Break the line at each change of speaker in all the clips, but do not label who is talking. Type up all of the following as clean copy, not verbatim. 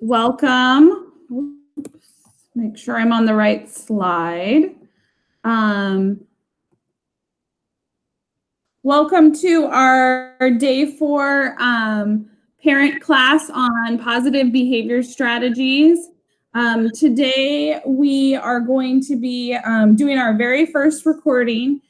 welcome. Make sure I'm on the right slide. Welcome to our day 4 parent class on positive behavior strategies. Today we are going to be doing our very first recording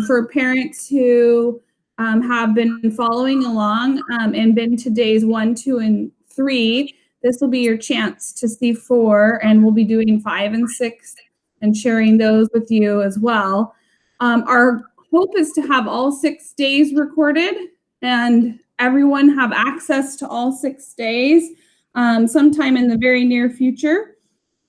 for parents who have been following along and been to days 1, 2, and 3. This will be your chance to see 4, and we'll be doing 5 and 6 and sharing those with you as well. Our hope is to have all 6 days recorded and everyone have access to all 6 days sometime in the very near future.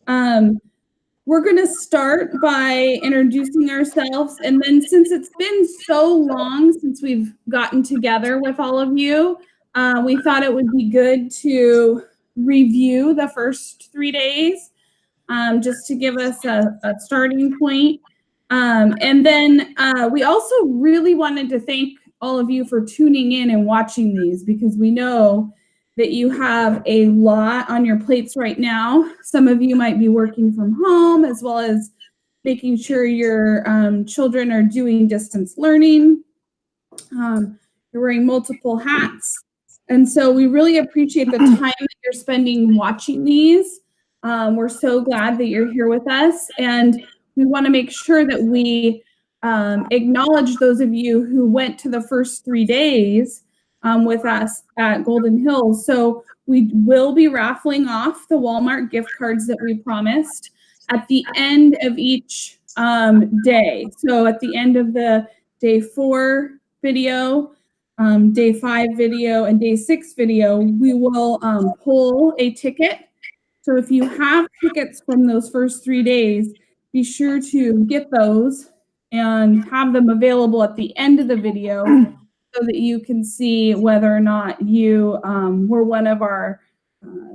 We're going to start by introducing ourselves, and then since it's been so long since we've gotten together with all of you, we thought it would be good to review the first 3 days just to give us a starting point. And then we also really wanted to thank all of you for tuning in and watching these, because we know that you have a lot on your plates right now. Some of you might be working from home, as well as making sure your children are doing distance learning. You're wearing multiple hats. And so we really appreciate the time that you're spending watching these. We're so glad that you're here with us. And we want to make sure that we acknowledge those of you who went to the first 3 days with us at Golden Hills. So we will be raffling off the Walmart gift cards that we promised at the end of each day. So at the end of the day 4 video, day 5 video, and day 6 video, we will pull a ticket. So if you have tickets from those first 3 days, be sure to get those and have them available at the end of the video so that you can see whether or not you were one of our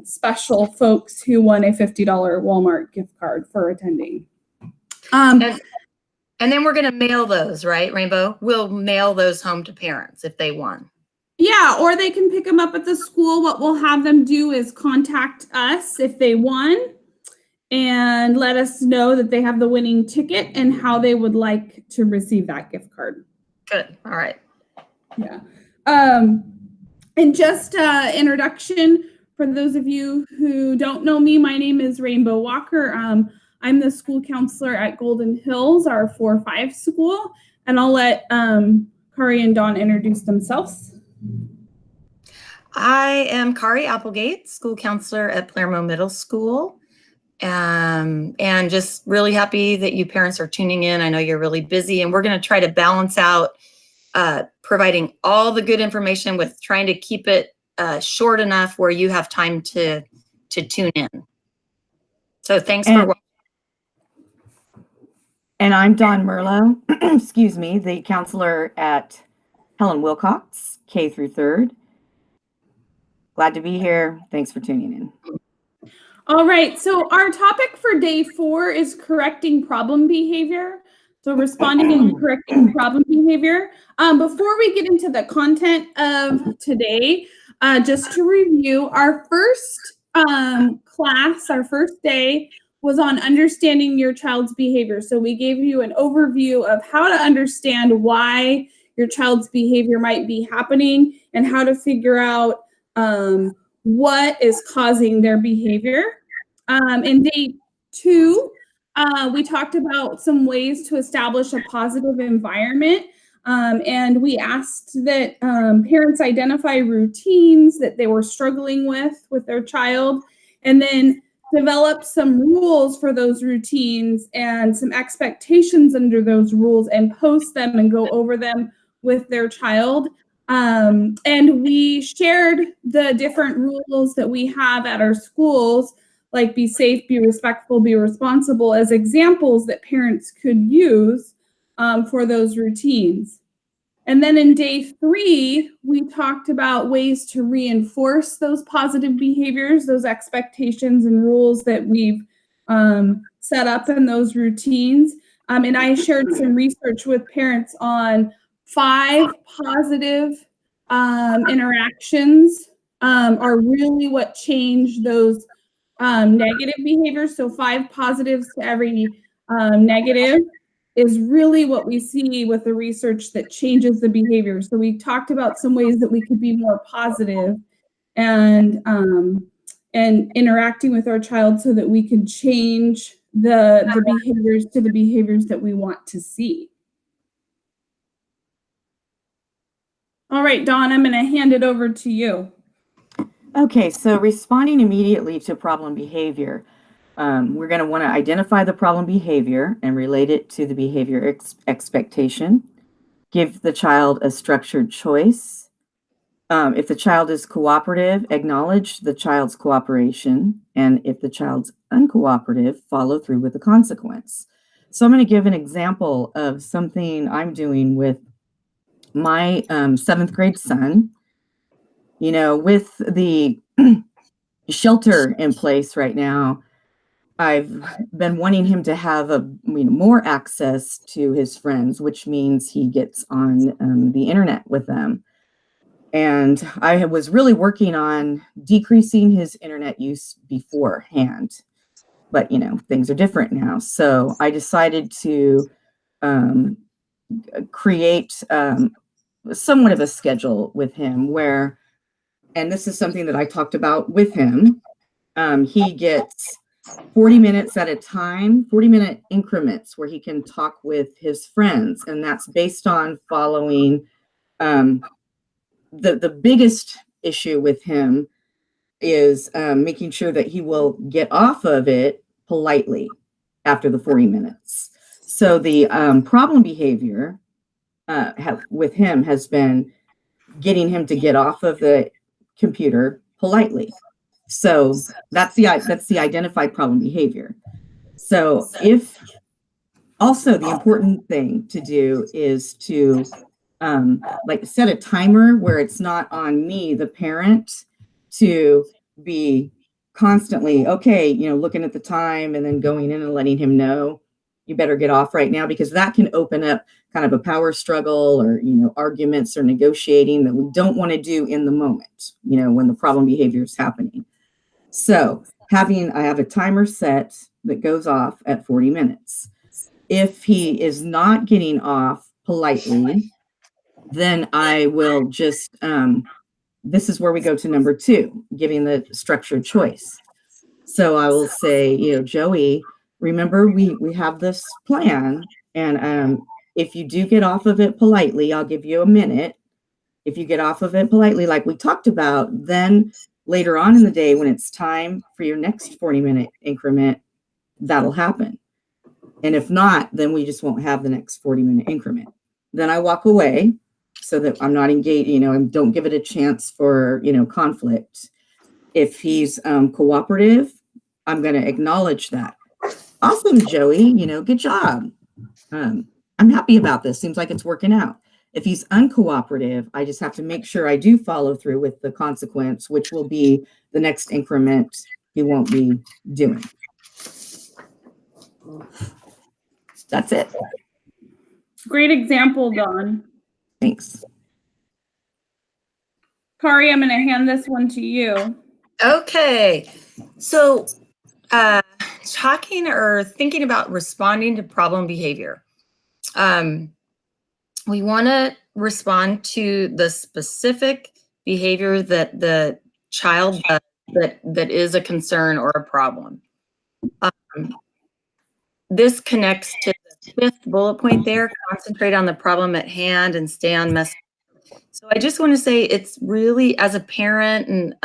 special folks who won a $50 Walmart gift card for attending.
And then we're going to mail those, right, Rainbow? We'll mail those home to parents if they won.
Yeah, or they can pick them up at the school. What we'll have them do is contact us if they won and let us know that they have the winning ticket and how they would like to receive that gift card.
Good. All right.
Yeah. And just introduction for those of you who don't know me, my name is Rainbow Walker. I'm the school counselor at Golden Hills, our 4-5 school, and I'll let Kari and Dawn introduce themselves.
I am Kari Applegate, school counselor at Palermo Middle School, and just really happy that you parents are tuning in. I know you're really busy, and we're going to try to balance out providing all the good information with trying to keep it short enough where you have time to tune in. So thanks for watching.
And I'm Dawn Merlo, excuse me, the counselor at Helen Wilcox, K through 3rd. Glad to be here. Thanks for tuning in.
All right, so our topic for day 4 is correcting problem behavior. So responding and correcting problem behavior. Before we get into the content of today, just to review, our first class, our first day was on understanding your child's behavior. So we gave you an overview of how to understand why your child's behavior might be happening and how to figure out what is causing their behavior. In day 2, we talked about some ways to establish a positive environment, and we asked that parents identify routines that they were struggling with their child, and then develop some rules for those routines and some expectations under those rules and post them and go over them with their child. And we shared the different rules that we have at our schools, like be safe, be respectful, be responsible, as examples that parents could use for those routines. And then in day 3, we talked about ways to reinforce those positive behaviors, those expectations and rules that we've set up in those routines. And I shared some research with parents on 5 positive interactions are really what change those negative behaviors. So 5 positives to every negative is really what we see with the research that changes the behavior. So we talked about some ways that we could be more positive and interacting with our child so that we can change the behaviors to the behaviors that we want to see. All right, Dawn, I'm going to hand it over to you.
Okay, so responding immediately to problem behavior. We're going to want to identify the problem behavior and relate it to the behavior expectation. Give the child a structured choice. If the child is cooperative, acknowledge the child's cooperation. And if the child's uncooperative, follow through with the consequence. So I'm going to give an example of something I'm doing with my 7th grade son. You know, with the shelter in place right now, I've been wanting him to have more access to his friends, which means he gets on the internet with them. And I was really working on decreasing his internet use beforehand. But, you know, things are different now. So I decided to create somewhat of a schedule with him where, and this is something that I talked about with him, he gets 40 minutes at a time, 40-minute increments where he can talk with his friends. And that's based on following the biggest issue with him is making sure that he will get off of it politely after the 40 minutes. So the problem behavior with him has been getting him to get off of the computer politely. So that's the identified problem behavior. So if also the important thing to do is to like set a timer where it's not on me, the parent, to be constantly, okay, you know, looking at the time and then going in and letting him know you better get off right now, because that can open up kind of a power struggle or, you know, arguments or negotiating that we don't want to do in the moment, you know, when the problem behavior is happening. So I have a timer set that goes off at 40 minutes. If he is not getting off politely, then I will just, this is where we go to number 2, giving the structured choice. So I will say, you know, Joey, remember we have this plan, and if you do get off of it politely, I'll give you a minute. If you get off of it politely, like we talked about, then later on in the day when it's time for your next 40-minute increment, that'll happen. And if not, then we just won't have the next 40-minute increment. Then I walk away so that I'm not engaged, you know, and don't give it a chance for, you know, conflict. If he's cooperative, I'm going to acknowledge that. Awesome, Joey, you know, good job. I'm happy about this. Seems like it's working out. If he's uncooperative, I just have to make sure I do follow through with the consequence, which will be the next increment he won't be doing. That's it.
Great example, Dawn.
Thanks.
Kari, I'm going to hand this one to you.
Okay. So talking or thinking about responding to problem behavior. We want to respond to the specific behavior that the child does that is a concern or a problem. This connects to the 5th bullet point there, concentrate on the problem at hand and stay on message. So I just want to say it's really, as a parent, and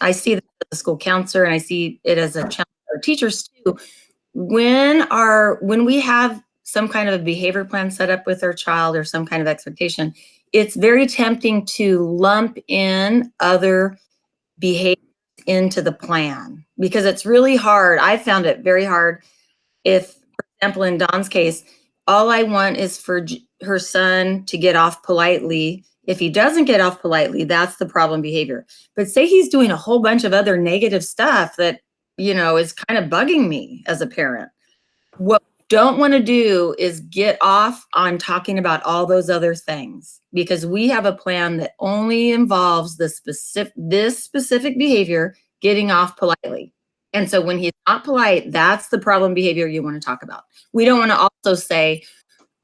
I see this as a school counselor and I see it as a challenge for teachers too, when we have some kind of a behavior plan set up with our child or some kind of expectation, it's very tempting to lump in other behaviors into the plan because it's really hard. I found it very hard if, for example, in Dawn's case, all I want is for her son to get off politely. If he doesn't get off politely, that's the problem behavior. But say he's doing a whole bunch of other negative stuff that, you know, is kind of bugging me as a parent. What don't want to do is get off on talking about all those other things, because we have a plan that only involves this specific behavior, getting off politely. And so when he's not polite, that's the problem behavior you want to talk about. We don't want to also say,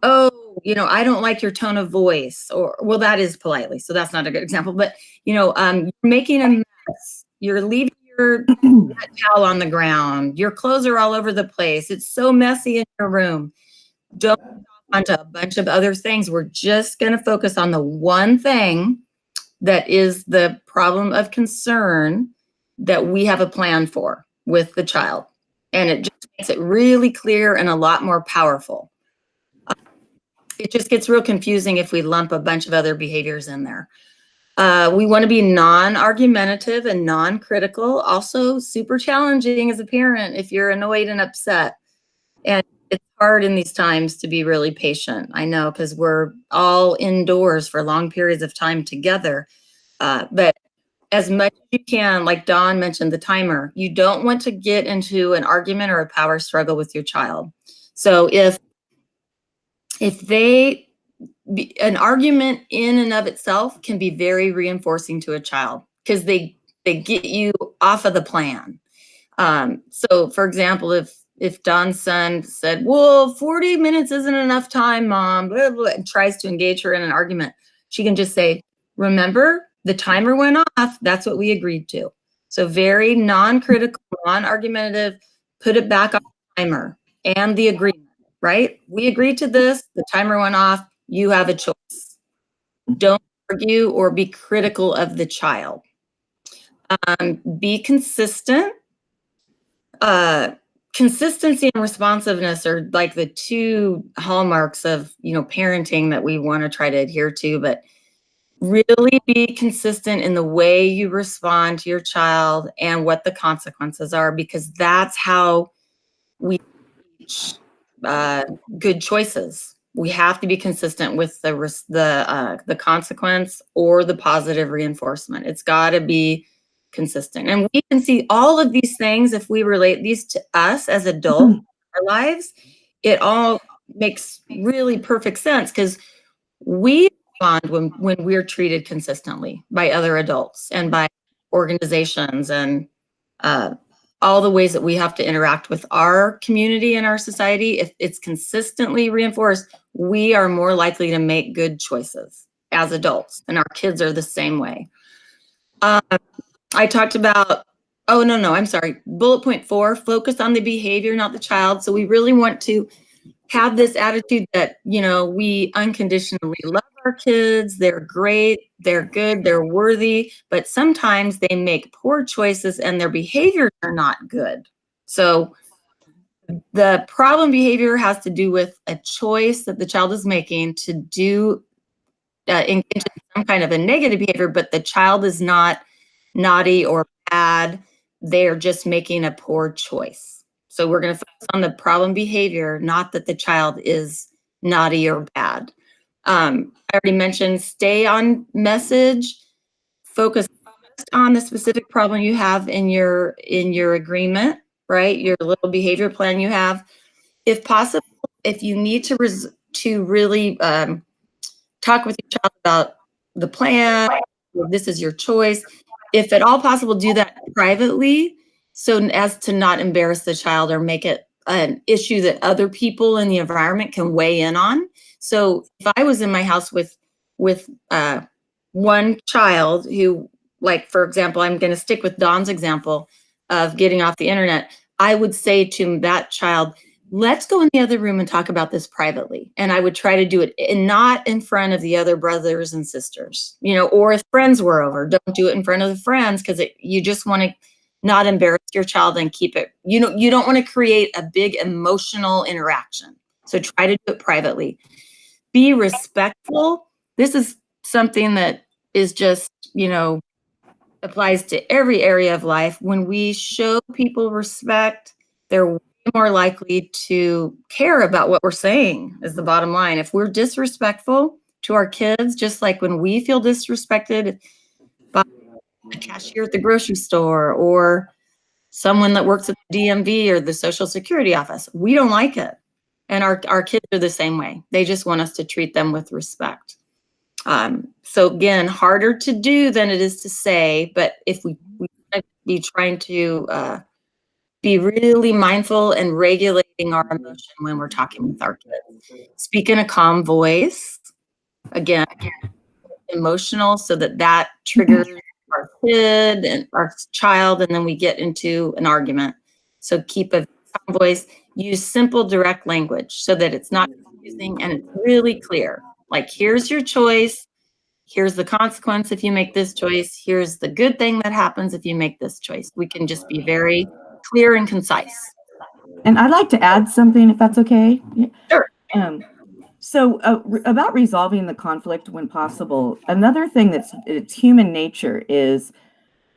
oh, I don't like your tone of voice, or, well, that is politely, so that's not a good example, but, you're making a mess. You're leaving your wet towel on the ground. Your clothes are all over the place. It's so messy in your room. Don't go onto a bunch of other things. We're just going to focus on the one thing that is the problem of concern that we have a plan for with the child. And it just makes it really clear and a lot more powerful. It just gets real confusing if we lump a bunch of other behaviors in there. We want to be non-argumentative and non-critical. Also super challenging as a parent if you're annoyed and upset. And it's hard in these times to be really patient. I know, because we're all indoors for long periods of time together. But as much as you can, like Dawn mentioned, the timer, you don't want to get into an argument or a power struggle with your child. So if an argument in and of itself can be very reinforcing to a child, because they get you off of the plan. So for example, if Dawn's son said, well, 40 minutes isn't enough time, Mom, blah, blah, and tries to engage her in an argument, she can just say, remember, the timer went off. That's what we agreed to. So very non-critical, non-argumentative, put it back on the timer and the agreement. Right? We agreed to this, the timer went off, you have a choice. Don't argue or be critical of the child. Be consistent. Consistency and responsiveness are like the two hallmarks of, parenting that we want to try to adhere to, but really be consistent in the way you respond to your child and what the consequences are, because that's how we teach good choices. We have to be consistent with the consequence or the positive reinforcement. It's got to be consistent. And we can see all of these things if we relate these to us as adults, our lives. It all makes really perfect sense, because we respond when we're treated consistently by other adults and by organizations and all the ways that we have to interact with our community and our society. If it's consistently reinforced, we are more likely to make good choices as adults, and our kids are the same way. I talked about, bullet point 4, focus on the behavior, not the child. So we really want to have this attitude that, we unconditionally love our kids. They're great, they're good, they're worthy, but sometimes they make poor choices and their behaviors are not good. So the problem behavior has to do with a choice that the child is making to do engage in some kind of a negative behavior, but the child is not naughty or bad. They're just making a poor choice. So we're going to focus on the problem behavior, not that the child is naughty or bad. I already mentioned stay on message, focus on the specific problem you have in your agreement, right? Your little behavior plan you have. If possible, if you need to really talk with your child about the plan, this is your choice. If at all possible, do that privately, so as to not embarrass the child or make it an issue that other people in the environment can weigh in on. So if I was in my house with one child who, like, for example, I'm going to stick with Dawn's example of getting off the internet, I would say to that child, let's go in the other room and talk about this privately. And I would try to do it not in front of the other brothers and sisters, or if friends were over, don't do it in front of the friends, because you just want to not embarrass your child and keep it, you don't want to create a big emotional interaction. So try to do it privately. Be respectful. This is something that is just, applies to every area of life. When we show people respect, they're way more likely to care about what we're saying, is the bottom line. If we're disrespectful to our kids, just like when we feel disrespected by the cashier at the grocery store or someone that works at the DMV or the Social Security office, we don't like it. And our kids are the same way. They just want us to treat them with respect. So again, harder to do than it is to say, but if we be trying to be really mindful and regulating our emotion when we're talking with our kids. Speak in a calm voice. Again, emotional, so that triggers our kid and our child, and then we get into an argument. So keep a calm voice. Use simple, direct language so that it's not confusing and it's really clear. Like, here's your choice. Here's the consequence if you make this choice. Here's the good thing that happens if you make this choice. We can just be very clear and concise.
And I'd like to add something, if that's okay.
Sure.
So about resolving the conflict when possible, another thing it's human nature is,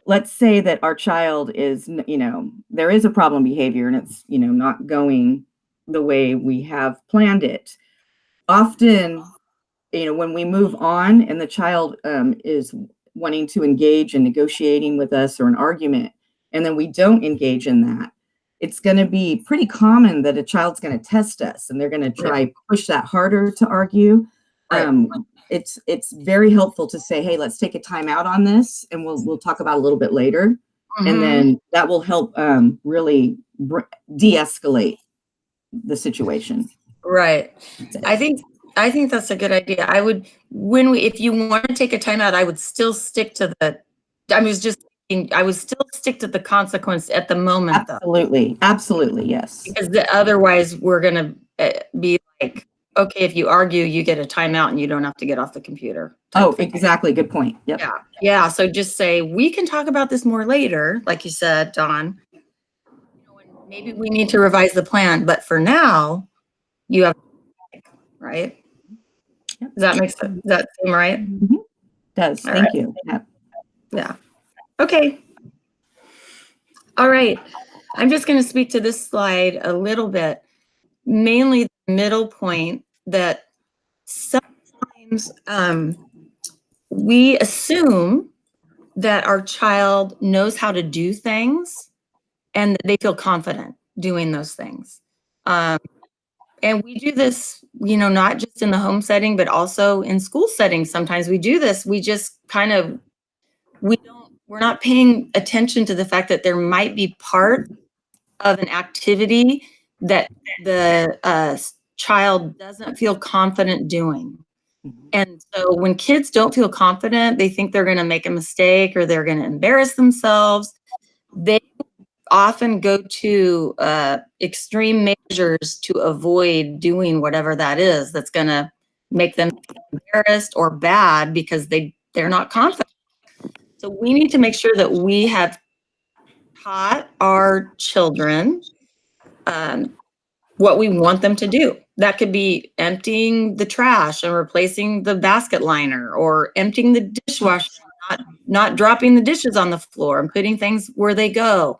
let's say that our child is, there is a problem behavior and it's, not going the way we have planned it. Often, when we move on and the child is wanting to engage in negotiating with us or an argument, and then we don't engage in that, it's going to be pretty common that a child's going to test us and they're going to try push that harder to argue. Right. It's very helpful to say, hey, let's take a time out on this and we'll talk about it a little bit later. Mm-hmm. And then that will help really de-escalate the situation.
Right. I think that's a good idea. I would, if you want to take a time out, I would still stick to I would still stick to the consequence at the moment.
Absolutely. Though. Absolutely. Yes.
Because otherwise we're going to be like, okay, if you argue, you get a timeout and you don't have to get off the computer.
Oh, exactly. Good point. Yep.
Yeah. Yeah. So just say, we can talk about this more later. Like you said, Dawn, maybe we need to revise the plan, but for now you have, right? Yep. Does that seem right?
Mm-hmm. Does.
All
Thank
right.
you. Yep.
Yeah. Okay. All right. I'm just going to speak to this slide a little bit, mainly the middle point that sometimes we assume that our child knows how to do things and that they feel confident doing those things. And we do this, not just in the home setting, but also in school settings. Sometimes we do this. We just we're not paying attention to the fact that there might be part of an activity that the child doesn't feel confident doing. And so when kids don't feel confident, they think they're going to make a mistake or they're going to embarrass themselves. They often go to extreme measures to avoid doing whatever that is that's going to make them embarrassed or bad because they're not confident. So we need to make sure that we have taught our children what we want them to do. That could be emptying the trash and replacing the basket liner, or emptying the dishwasher, not dropping the dishes on the floor and putting things where they go.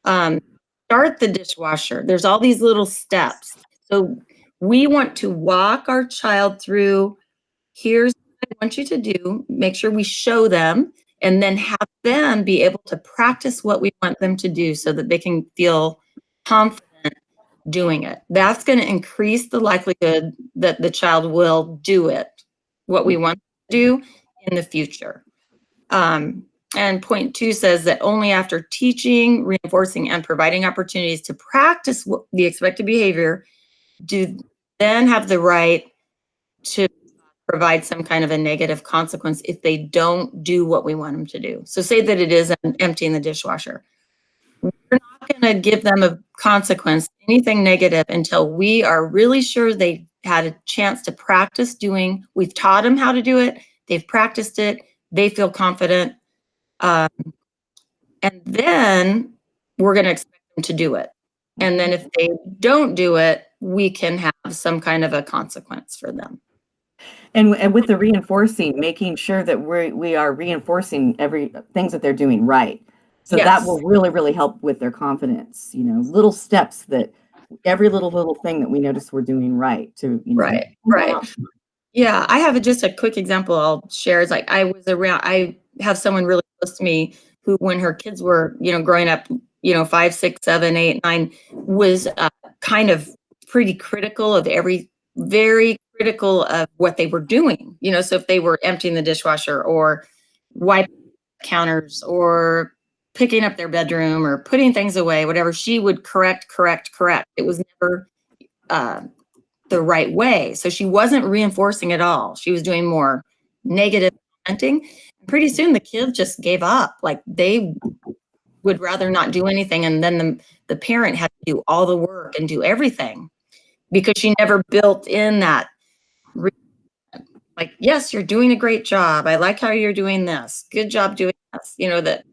Start the dishwasher. There's all these little steps. So we want to walk our child through, here's what I want you to do. Make sure we show them, and then have them be able to practice what we want them to do so that they can feel confident doing it. That's going to increase the likelihood that the child will do it, what we want to do in the future. And point 2 says that only after teaching, reinforcing, and providing opportunities to practice the expected behavior do then have the right to provide some kind of a negative consequence if they don't do what we want them to do. So say that it is emptying the dishwasher. We're not going to give them a consequence, anything negative, until we are really sure they had a chance to practice doing. We've taught them how to do it. They've practiced it. They feel confident. And then we're going to expect them to do it. And then if they don't do it, we can have some kind of a consequence for them.
And with the reinforcing, making sure that we are reinforcing things that they're doing right. So yes. That will really, really help with their confidence. Little steps, that every little thing that we notice we're doing right to,
Right. Yeah, I have just a quick example I'll share. It's like I have someone really close to me who, when her kids were, growing up, 5, 6, 7, 8, 9, was kind of pretty critical of very critical of what they were doing. You know, so if they were emptying the dishwasher or wiping counters or picking up their bedroom or putting things away, whatever, she would correct. It was never the right way. So she wasn't reinforcing at all. She was doing more negative commenting. Pretty soon the kids just gave up. Like they would rather not do anything. And then the parent had to do all the work and do everything because she never built in that. Like, yes, you're doing a great job. I like how you're doing this. Good job doing this. You know, that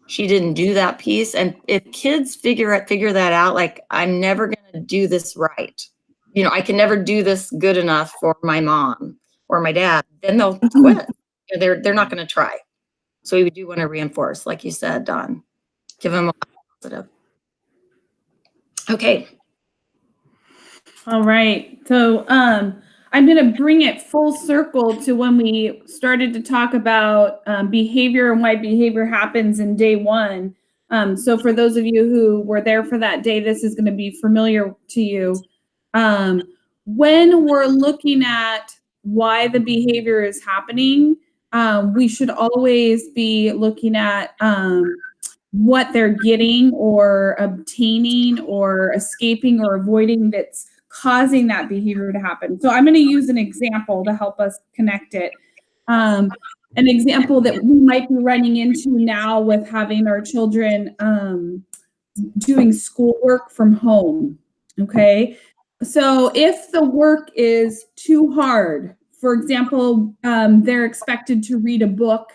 she didn't do that piece. And if kids figure that out, like, I'm never going to do this right. You know, I can never do this good enough for my mom or my dad, then they'll quit. You know, they're not going to try. So we do want to reinforce, like you said, Dawn, give them a positive. Okay.
All right. So I'm going to bring it full circle to when we started to talk about behavior and why behavior happens in day one. So for those of you who were there for that day, this is going to be familiar to you. When we're looking at why the behavior is happening, we should always be looking at what they're getting or obtaining or escaping or avoiding that's causing that behavior to happen. So I'm going to use an example to help us connect it. An example that we might be running into now with having our children doing schoolwork from home. Okay. So if the work is too hard, for example, they're expected to read a book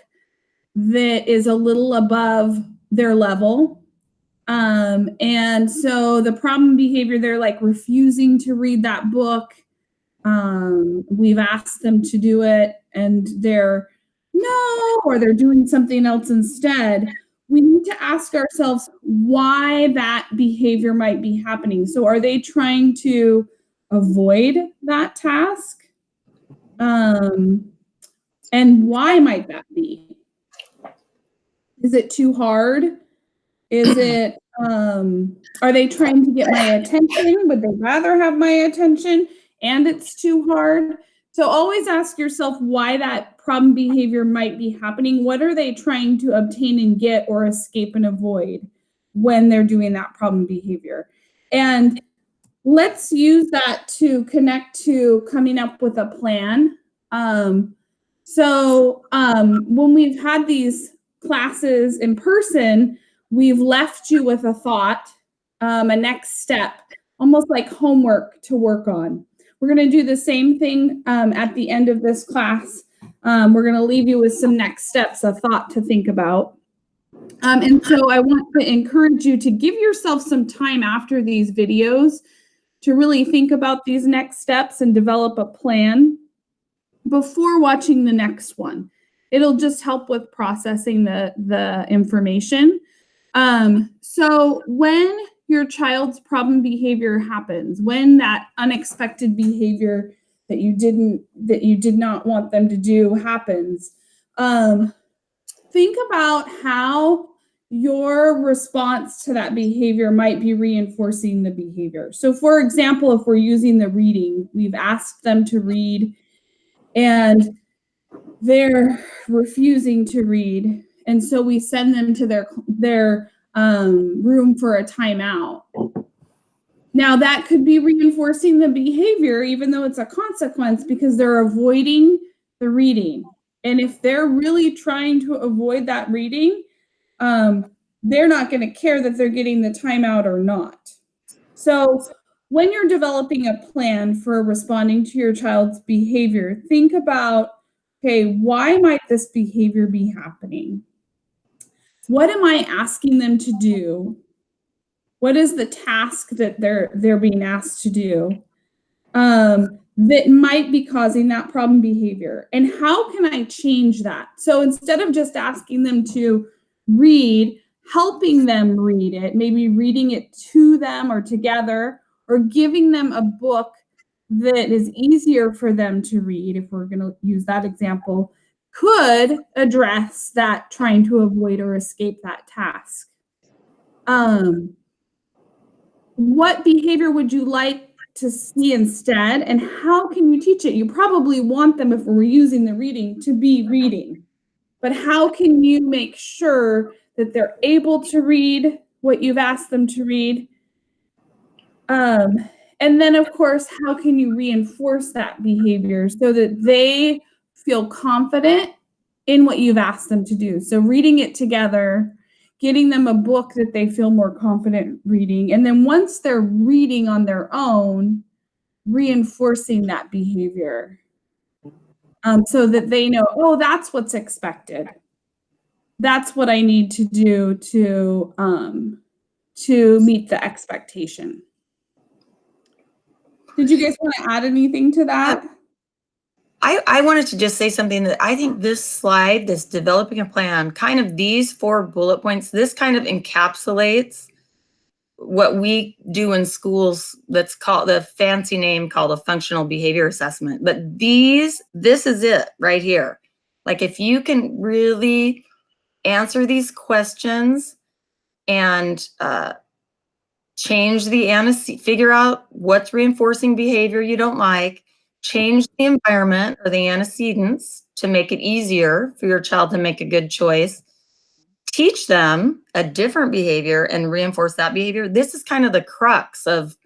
that is a little above their level. And so the problem behavior, they're like refusing to read that book. We've asked them to do it and they're no, or they're doing something else instead. We need to ask ourselves why that behavior might be happening. So are they trying to avoid that task? And why might that be? Is it too hard? Is it, are they trying to get my attention? Would they rather have my attention and it's too hard? So always ask yourself why that problem behavior might be happening. What are they trying to obtain and get or escape and avoid when they're doing that problem behavior? And let's use that to connect to coming up with a plan. When we've had these classes in person, we've left you with a thought, a next step, almost like homework to work on. We're going to do the same thing at the end of this class. We're going to leave you with some next steps, a thought to think about. And so I want to encourage you to give yourself some time after these videos to really think about these next steps and develop a plan before watching the next one. It'll just help with processing the information. So when your child's problem behavior happens, when that unexpected behavior that you did not want them to do happens, think about how your response to that behavior might be reinforcing the behavior. So for example, if we're using the reading, we've asked them to read and they're refusing to read. And so we send them to their room for a timeout. Now that could be reinforcing the behavior, even though it's a consequence, because they're avoiding the reading. And if they're really trying to avoid that reading, they're not going to care that they're getting the timeout or not. So when you're developing a plan for responding to your child's behavior, think about, okay, why might this behavior be happening? What am I asking them to do? What is the task that they're being asked to do that might be causing that problem behavior? And how can I change that? So instead of just asking them to read, helping them read it, maybe reading it to them or together, or giving them a book that is easier for them to read, if we're going to use that example, could address that trying to avoid or escape that task. What behavior would you like to see instead, and how can you teach it? You probably want them, if we're using the reading, to be reading. But how can you make sure that they're able to read what you've asked them to read? And then, of course, how can you reinforce that behavior so that they feel confident in what you've asked them to do? So reading it together, getting them a book that they feel more confident reading. And then once they're reading on their own, reinforcing that behavior so that they know, oh, that's what's expected. That's what I need to do to meet the expectation. Did you guys want to add anything to that?
I wanted to just say something that I think this slide, this developing a plan, kind of these 4 bullet points, this kind of encapsulates what we do in schools. That's called, the fancy name called a functional behavior assessment. But this is it right here. Like if you can really answer these questions and change the antecedent, figure out what's reinforcing behavior you don't like, change the environment or the antecedents to make it easier for your child to make a good choice, teach them a different behavior and reinforce that behavior. This is kind of the crux of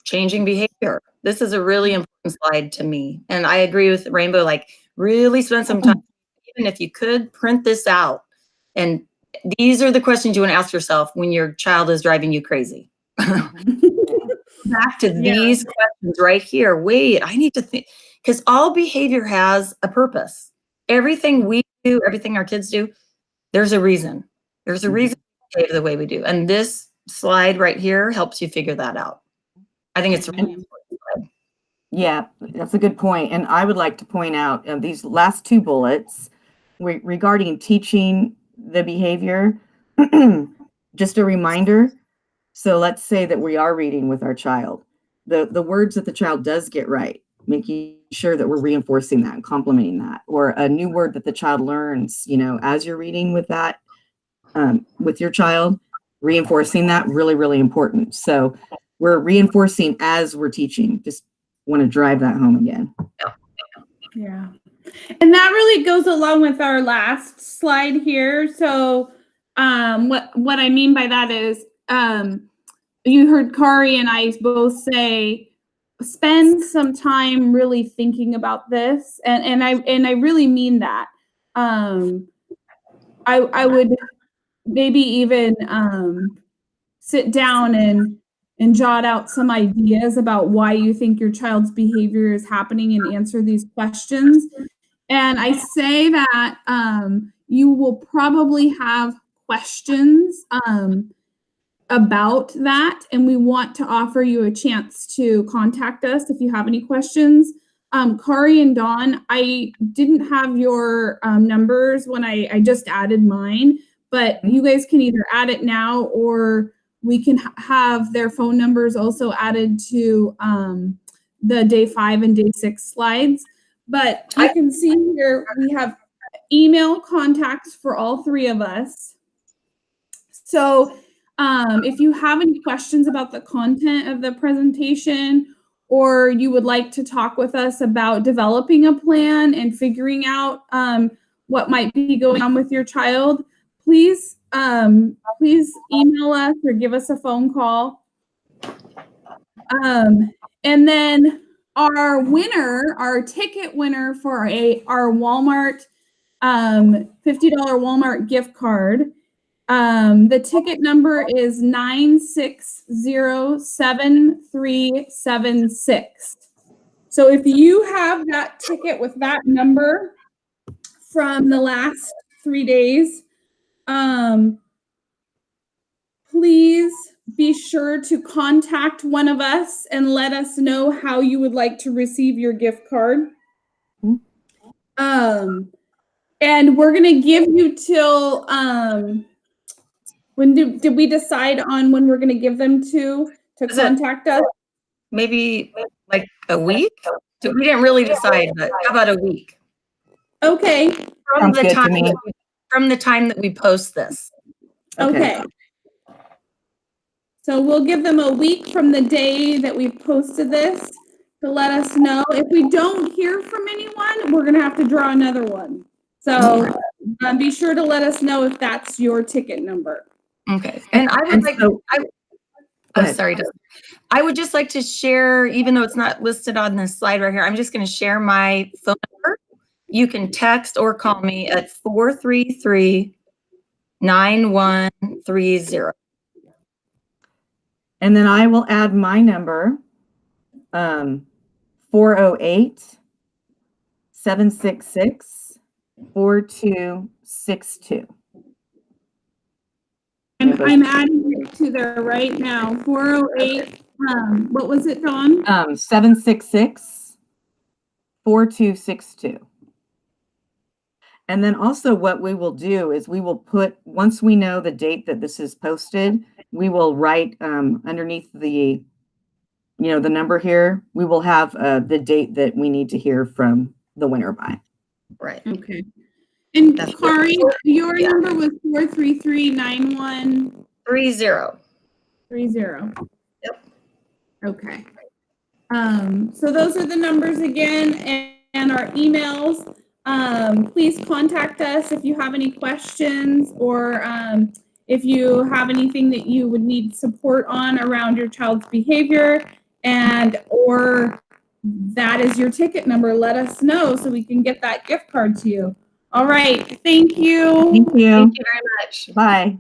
changing behavior. This is a really important slide to me. And I agree with Rainbow, like really spend some time, even if you could print this out. And these are the questions you want to ask yourself when your child is driving you crazy. Back to these questions right here. Wait, I need to think, because all behavior has a purpose. Everything we do, everything our kids do, there's a reason. There's a reason we behave the way we do. And this slide right here helps you figure that out. I think it's really important.
Yeah, that's a good point. And I would like to point out these last 2 bullets regarding teaching the behavior. Just a reminder. So let's say that we are reading with our child. The words that the child does get right, making sure that we're reinforcing that and complimenting that, or a new word that the child learns, as you're reading with that, with your child, reinforcing that, really, really important. So we're reinforcing as we're teaching. Just want to drive that home again.
Yeah. And that really goes along with our last slide here. So what I mean by that is you heard Kari and I both say, spend some time really thinking about this. And I really mean that. I would maybe even sit down and jot out some ideas about why you think your child's behavior is happening and answer these questions. And I say that you will probably have questions about that, and we want to offer you a chance to contact us if you have any questions. Kari and Dawn, I didn't have your numbers when I just added mine, but you guys can either add it now, or we can have their phone numbers also added to the day 5 and day 6 slides. But you can see here we have email contacts for all 3 of us. So if you have any questions about the content of the presentation, or you would like to talk with us about developing a plan and figuring out what might be going on with your child, please email us or give us a phone call. And then our ticket winner for our Walmart $50 Walmart gift card. The ticket number is 9607376. So if you have that ticket with that number from the last 3 days, please be sure to contact one of us and let us know how you would like to receive your gift card. And we're going to give you till when did we decide on when we're going to give them to contact us?
Maybe like a week? We didn't really decide, but how about a week?
Okay.
From the time that we post this.
Okay. So we'll give them a week from the day that we've posted this to let us know. If we don't hear from anyone, we're gonna have to draw another one. So be sure to let us know if that's your ticket number.
Okay. And I would
And
like,
so-
I,
Go
oh,
ahead.
sorry. I would just like to share, even though it's not listed on this slide right here, I'm just going to share my phone number. You can text or call me at 433-9130.
And then I will add my number, 408-766-4262.
I'm adding it to there right now. 408. What was it, Dawn?
766-4262. And then also what we will do is we will put, once we know the date that this is posted, we will write underneath the, the number here, we will have the date that we need to hear from the winner by.
Right.
Okay. And
That's
Kari, your
Yeah.
number was 433-9130.
30. Yep.
Okay. So those are the numbers again and our emails. Please contact us if you have any questions or if you have anything that you would need support on around your child's behavior or that is your ticket number. Let us know so we can get that gift card to you. All right. Thank you.
Thank you.
Thank you very much.
Bye.